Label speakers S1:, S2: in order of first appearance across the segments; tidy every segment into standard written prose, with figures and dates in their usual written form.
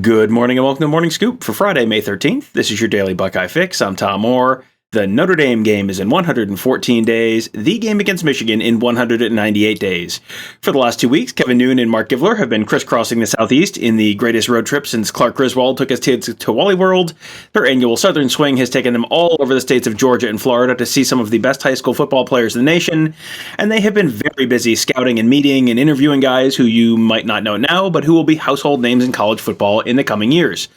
S1: Good morning and welcome to Morning Scoop for Friday, May 13th. This is your daily Buckeye fix. I'm Tom Orr. The Notre Dame game is in 114 days, the game against Michigan in 198 days. For the last 2 weeks, Kevin Noon and Marc Givler have been crisscrossing the Southeast in the greatest road trip since Clark Griswold took his kids to Wally World. Their annual Southern Swing has taken them all over the states of Georgia and Florida to see some of the best high school football players in the nation, and they have been very busy scouting and meeting and interviewing guys who you might not know now, but who will be household names in college football in the coming years.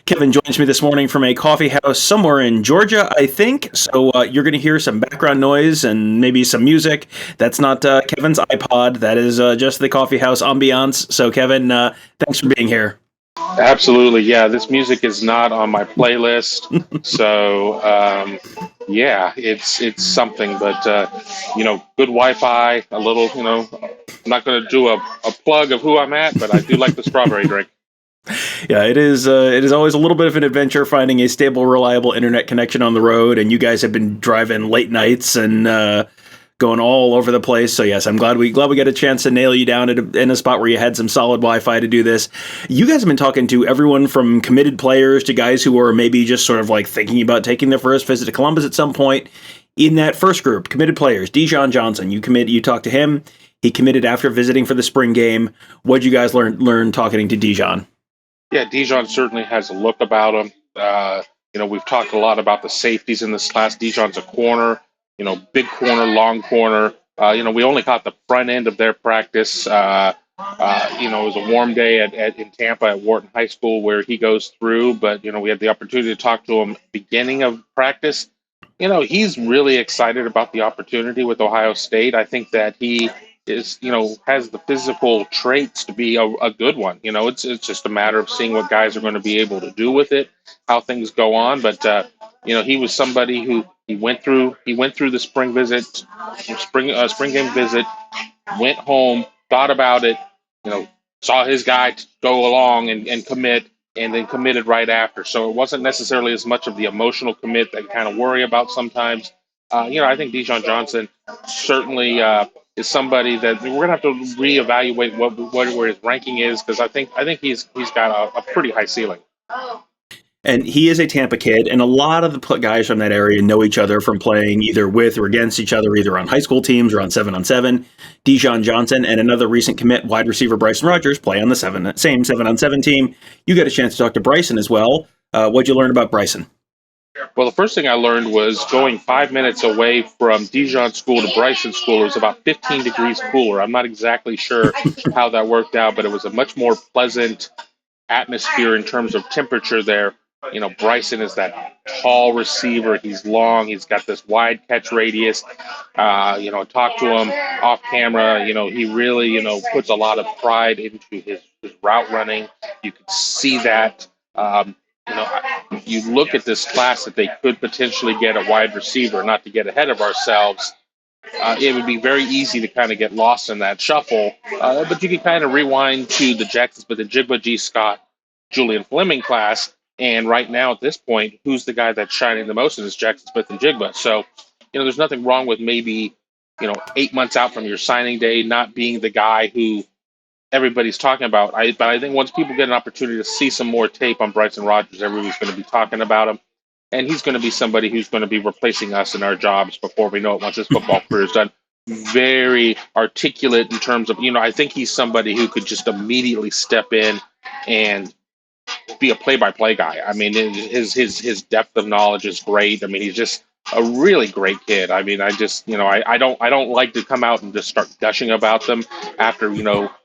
S1: Kevin joins me this morning from a coffee house somewhere in Georgia, I think. So you're going to hear some background noise and maybe some music. That's not Kevin's iPod. That is just the coffee house ambiance. So Kevin, thanks for being here.
S2: Absolutely. Yeah, this music is not on my playlist. So, yeah, it's something. But, good Wi-Fi, a little, I'm not going to do a plug of who I'm at, but I do like the strawberry drink.
S1: Yeah, it is always a little bit of an adventure finding a stable, reliable internet connection on the road, and you guys have been driving late nights and going all over the place. So yes, I'm glad we got a chance to nail you down in a spot where you had some solid Wi-Fi to do this. You guys have been talking to everyone from committed players to guys who are maybe just sort of like thinking about taking their first visit to Columbus at some point. In that first group, committed players, Dijon Johnson, you talked to him. He committed after visiting for the spring game. What'd you guys learn talking to Dijon?
S2: Yeah, Dijon certainly has a look about him. We've talked a lot about the safeties in this class. Dijon's a corner, big corner, long corner. We only caught the front end of their practice. It was a warm day in Tampa at Wharton High School where he goes through, but, we had the opportunity to talk to him beginning of practice. He's really excited about the opportunity with Ohio State. I think that he is, has the physical traits to be a good one. It's just a matter of seeing what guys are going to be able to do with it, how things go on. But he was somebody who he went through the spring game visit, went home, thought about it, saw his guy go along and commit, and then committed right after. So it wasn't necessarily as much of the emotional commit that you kind of worry about sometimes. I think Dijon Johnson certainly is somebody that we're gonna have to reevaluate where his ranking is, because I think he's got a pretty high ceiling.
S1: And he is a Tampa kid, and a lot of the guys from that area know each other from playing either with or against each other, either on high school teams or on 7-on-7. Dijon Johnson and another recent commit, wide receiver Bryson Rogers, play on the same 7-on-7 team. You got a chance to talk to Bryson as well. What'd you learn about Bryson?
S2: Well, the first thing I learned was going 5 minutes away from Dijon school to Bryson school, it was about 15 degrees cooler. I'm not exactly sure how that worked out, but it was a much more pleasant atmosphere in terms of temperature there. Bryson is that tall receiver. He's long. He's got this wide catch radius. Talk to him off camera. He really, puts a lot of pride into his route running. You could see that. You look at this class that they could potentially get a wide receiver, not to get ahead of ourselves. It would be very easy to kind of get lost in that shuffle. But you can kind of rewind to the Jackson Smith and Jigba, G. Scott, Julian Fleming class. And right now, at this point, who's the guy that's shining the most in this Jackson Smith and Jigba? So, there's nothing wrong with maybe, 8 months out from your signing day, not being the guy who everybody's talking about. But I think once people get an opportunity to see some more tape on Bryson Rogers, everybody's going to be talking about him. And he's going to be somebody who's going to be replacing us in our jobs before we know it, once his football career is done. Very articulate in terms of, I think he's somebody who could just immediately step in and be a play-by-play guy. I mean, his depth of knowledge is great. I mean, he's just a really great kid. I mean, I don't like to come out and just start gushing about them after,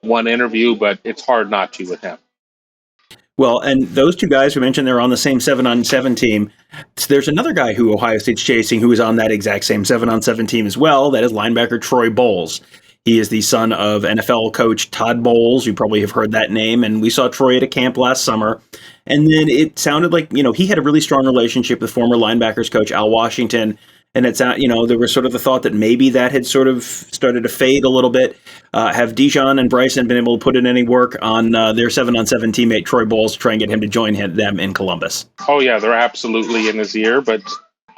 S2: one interview, but it's hard not to with him.
S1: Well, and those two guys we mentioned, they're on the same 7-on-7 team. So there's another guy who Ohio State's chasing who is on that exact same 7-on-7 team as well. That is linebacker Troy Bowles. He is the son of NFL coach Todd Bowles. You probably have heard that name. And we saw Troy at a camp last summer. And then it sounded like, he had a really strong relationship with former linebackers coach Al Washington. And it's, there was sort of the thought that maybe that had sort of started to fade a little bit. Have Dijon and Bryson been able to put in any work on their 7-on-7 teammate Troy Bowles to try and get him to join them in Columbus?
S2: Oh, yeah, they're absolutely in his ear. But,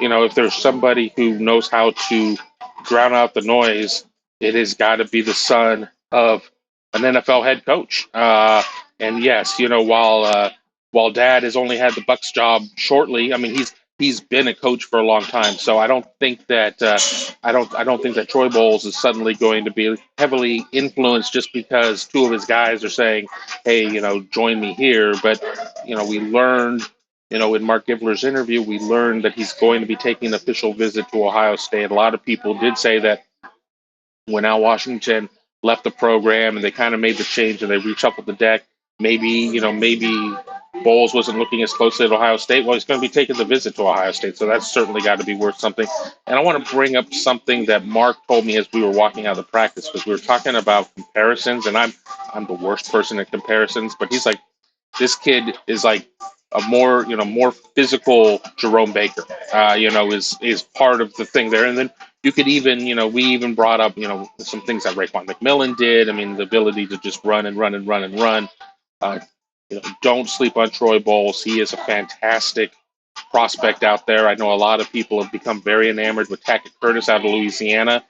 S2: if there's somebody who knows how to drown out the noise, it has got to be the son of an NFL head coach. And yes, while while Dad has only had the Bucks job shortly, I mean he's been a coach for a long time. So I don't think that I don't think that Troy Bowles is suddenly going to be heavily influenced just because two of his guys are saying, "Hey, join me here." But we learned. In Marc Givler's interview, we learned that he's going to be taking an official visit to Ohio State. A lot of people did say that when Al Washington left the program and they kind of made the change and they reshuffled the deck, maybe Bowles wasn't looking as closely at Ohio State. Well, he's going to be taking the visit to Ohio State, so that's certainly got to be worth something. And I want to bring up something that Mark told me as we were walking out of the practice, because we were talking about comparisons, and I'm the worst person at comparisons, but he's like, this kid is like a more physical Jerome Baker, is part of the thing there. And then you could even, we even brought up, some things that Raekwon McMillan did. I mean, the ability to just run and run and run and run. Uh, don't sleep on Troy Bowles. He is a fantastic prospect out there. I know a lot of people have become very enamored with Tackett Curtis out of Louisiana.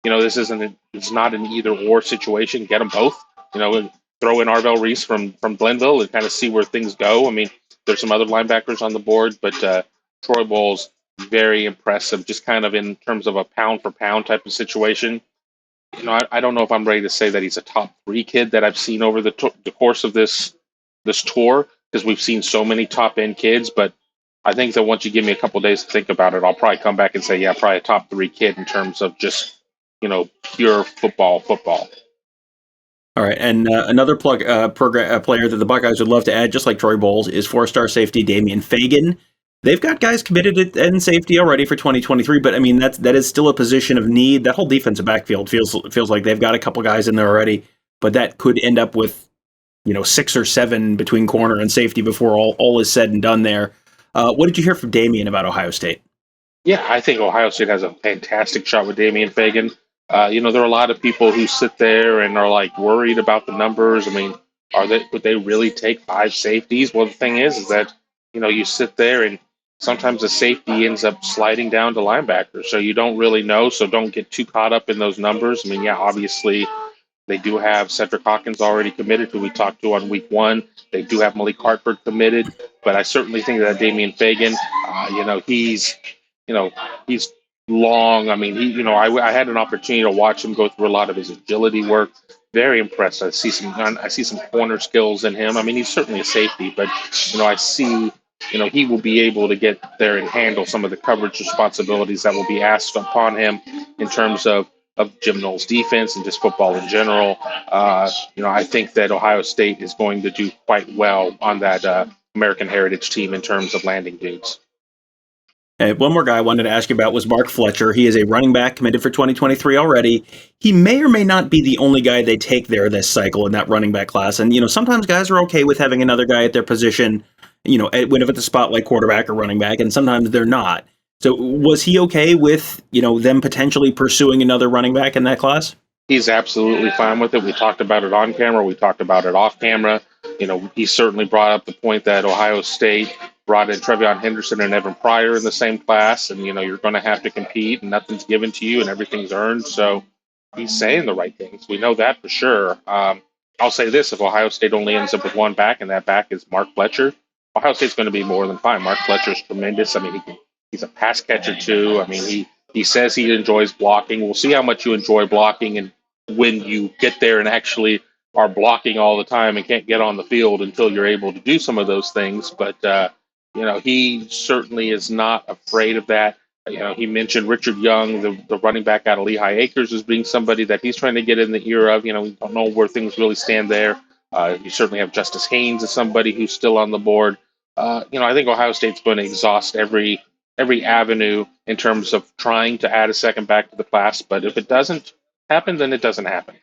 S2: It's not an either or situation. Get them both. And throw in Arvell Reese from Glenville and kind of see where things go. I mean, there's some other linebackers on the board, but Troy Bowles, very impressive, just kind of in terms of a pound for pound type of situation. I don't know if I'm ready to say that he's a top 3 kid that I've seen over the course of this tour, because we've seen so many top end kids. But I think that once you give me a couple of days to think about it, I'll probably come back and say, yeah, probably a top 3 kid in terms of just pure football.
S1: All right, and another player that the Buckeyes would love to add, just like Troy Bowles, is 4-star safety Damien Fagan. They've got guys committed at end safety already for 2023, but I mean that is still a position of need. That whole defensive backfield feels like they've got a couple guys in there already, but that could end up with 6 or 7 between corner and safety before all is said and done there. What did you hear from Damien about Ohio State?
S2: Yeah, I think Ohio State has a fantastic shot with Damien Fagan. There are a lot of people who sit there and are like worried about the numbers. I mean, would they really take 5 safeties? Well, the thing is that you sit there and sometimes the safety ends up sliding down to linebacker, so you don't really know. So don't get too caught up in those numbers. I mean, yeah, obviously they do have Cedric Hawkins already committed, who we talked to on week 1. They do have Malik Hartford committed, but I certainly think that Damien Fagan, he's long. I mean, I had an opportunity to watch him go through a lot of his agility work. Very impressed. I see some corner skills in him. I mean, he's certainly a safety, but I see he will be able to get there and handle some of the coverage responsibilities that will be asked upon him in terms of Jim Knowles' defense and just football in general. I think that Ohio State is going to do quite well on that American Heritage team in terms of landing dudes.
S1: One more guy I wanted to ask you about was Mark Fletcher. He is a running back committed for 2023 already. He may or may not be the only guy they take there this cycle in that running back class. And, sometimes guys are okay with having another guy at their position, whenever at the spot like quarterback or running back, and sometimes they're not. So was he okay with, them potentially pursuing another running back in that class?
S2: He's absolutely fine with it. We talked about it on camera. We talked about it off camera. He certainly brought up the point that Ohio State brought in Trevion Henderson and Evan Pryor in the same class, and you're going to have to compete, and nothing's given to you, and everything's earned. So he's saying the right things. We know that for sure. I'll say this: if Ohio State only ends up with one back, and that back is Mark Fletcher, Ohio State's going to be more than fine. Mark Fletcher's tremendous. I mean, he's a pass catcher too. I mean, he says he enjoys blocking. We'll see how much you enjoy blocking, and when you get there and actually are blocking all the time and can't get on the field until you're able to do some of those things. But he certainly is not afraid of that. He mentioned Richard Young, the running back out of Lehigh Acres, as being somebody that he's trying to get in the ear of. We don't know where things really stand there. You certainly have Justice Haynes as somebody who's still on the board. I think Ohio State's going to exhaust every avenue in terms of trying to add a second back to the class. But if it doesn't happen, then it doesn't happen.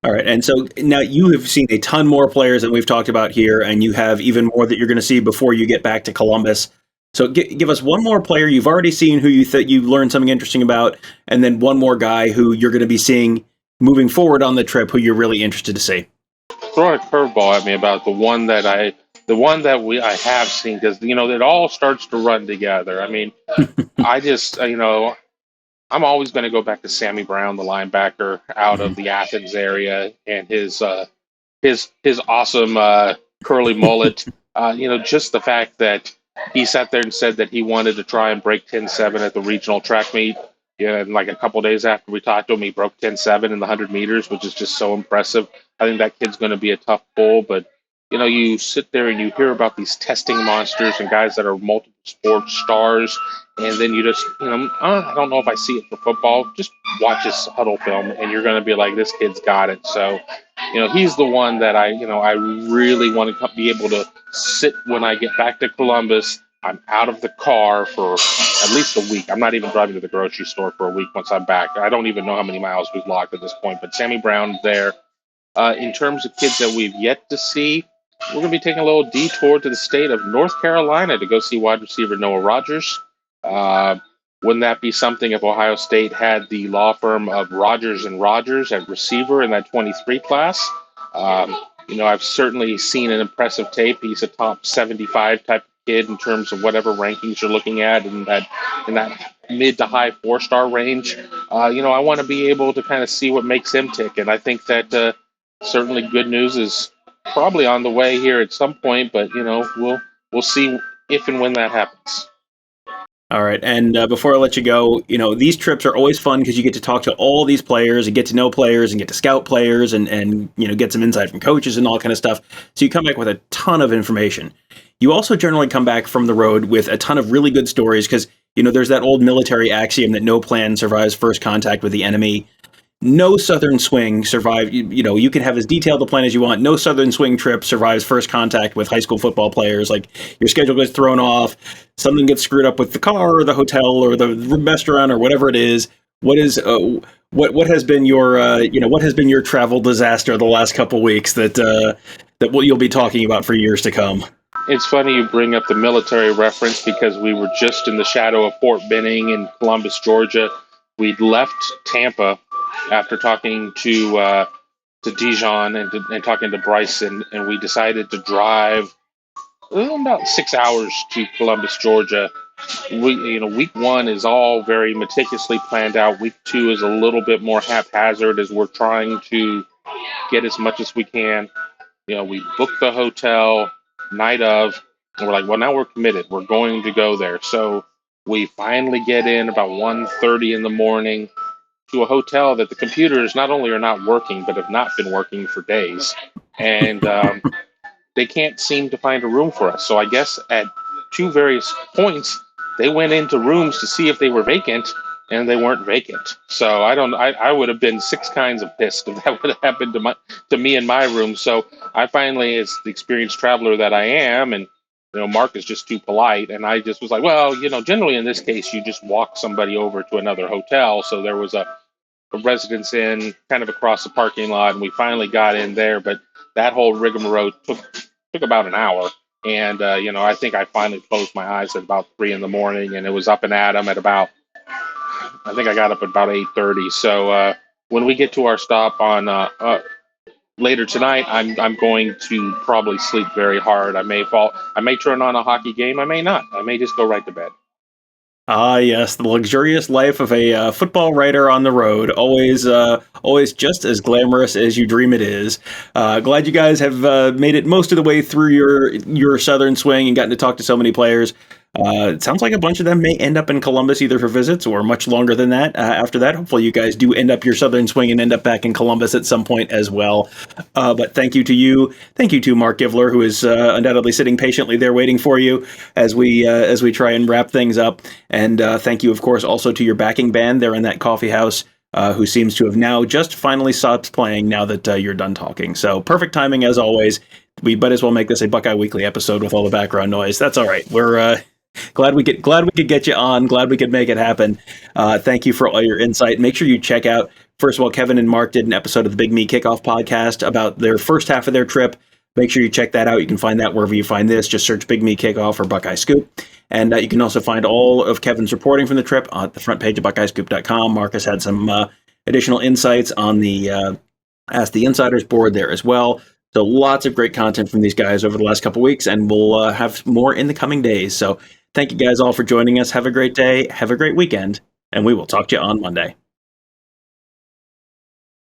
S1: All right, and so now you have seen a ton more players than we've talked about here, and you have even more that you're going to see before you get back to Columbus. So give us one more player you've already seen who you learned something interesting about, and then one more guy who you're going to be seeing moving forward on the trip who you're really interested to see.
S2: Throw a curveball at me about the one that I have seen, because it all starts to run together. I mean, I just I'm always going to go back to Sammy Brown, the linebacker out of the Athens area, and his awesome curly mullet. just the fact that he sat there and said that he wanted to try and break 10.7 at the regional track meet. Yeah, and like a couple days after we talked to him, he broke 10.7 in the 100 meters, which is just so impressive. I think that kid's going to be a tough pull, but you sit there and you hear about these testing monsters and guys that are multiple sports stars, and then you just, I don't know if I see it for football. Just watch his huddle film, and you're going to be like, this kid's got it. So, he's the one that I really want to be able to sit when I get back to Columbus. I'm out of the car for at least a week. I'm not even driving to the grocery store for a week once I'm back. I don't even know how many miles we've logged at this point, but Sammy Brown's there. In terms of kids that we've yet to see, we're going to be taking a little detour to the state of North Carolina to go see wide receiver Noah Rogers. Wouldn't that be something if Ohio State had the law firm of Rogers and Rogers at receiver in that 23 class? I've certainly seen an impressive tape. He's a top 75 type of kid in terms of whatever rankings you're looking at in that mid to high 4-star range. I want to be able to kind of see what makes him tick, and I think that certainly good news is probably on the way here at some point, but we'll see if and when that happens.
S1: All right, and before I let you go, these trips are always fun because you get to talk to all these players and get to know players and get to scout players and get some insight from coaches and all kind of stuff. So you come back with a ton of information. You also generally come back from the road with a ton of really good stories because, there's that old military axiom that no plan survives first contact with the enemy. No southern swing survived. You can have as detailed a plan as you want. No southern swing trip survives first contact with high school football players. Like your schedule gets thrown off, something gets screwed up with the car or the hotel or the restaurant or whatever it is. What has been your travel disaster the last couple weeks that you'll be talking about for years to come?
S2: It's funny you bring up the military reference because we were just in the shadow of Fort Benning in Columbus, Georgia. We'd left Tampa after talking to Dijon and talking to Bryson, and we decided to drive about 6 hours to Columbus, Georgia. Week one is all very meticulously planned out. Week two is a little bit more haphazard as we're trying to get as much as we can. We booked the hotel night of, and we're like, well, now we're committed. We're going to go there. So we finally get in about 1:30 in the morning to a hotel that the computers not only are not working, but have not been working for days. And they can't seem to find a room for us. So I guess at two various points, they went into rooms to see if they were vacant, and they weren't vacant. So I would have been six kinds of pissed if that would have happened to me in my room. So I finally, as the experienced traveler that I am, and Mark is just too polite, and I just was like, well, generally in this case, you just walk somebody over to another hotel. So there was a Residence Inn kind of across the parking lot, and we finally got in there. But that whole rigmarole took about an hour. And, I think I finally closed my eyes at about 3 in the morning, and it was up and at 'em at about, I think I got up at about 8:30. So when we get to our stop on later tonight, I'm going to probably sleep very hard. I may turn on a hockey game. I may not. I may just go right to bed.
S1: Ah, yes, the luxurious life of a football writer on the road, always just as glamorous as you dream it is. Glad you guys have made it most of the way through your southern swing and gotten to talk to so many players. It sounds like a bunch of them may end up in Columbus either for visits or much longer than that. After that, hopefully you guys do end up your southern swing and end up back in Columbus at some point as well. But thank you to you. Thank you to Marc Givler, who is undoubtedly sitting patiently there waiting for you as we try and wrap things up. And thank you, of course, also to your backing band there in that coffee house, who seems to have now just finally stopped playing now that you're done talking. So perfect timing as always. We might as well make this a Buckeye Weekly episode with all the background noise. That's all right. We're glad we could get you on. Glad we could make it happen. Thank you for all your insight. Make sure you check out. First of all, Kevin and Mark did an episode of the Big Me Kickoff podcast about their first half of their trip. Make sure you check that out. You can find that wherever you find this. Just search Big Me Kickoff or Buckeye Scoop. And you can also find all of Kevin's reporting from the trip on the front page of BuckeyeScoop.com. Mark has had some additional insights on the Ask the Insiders board there as well. So lots of great content from these guys over the last couple weeks, and we'll have more in the coming days. So thank you guys all for joining us. Have a great day. Have a great weekend, and we will talk to you on Monday.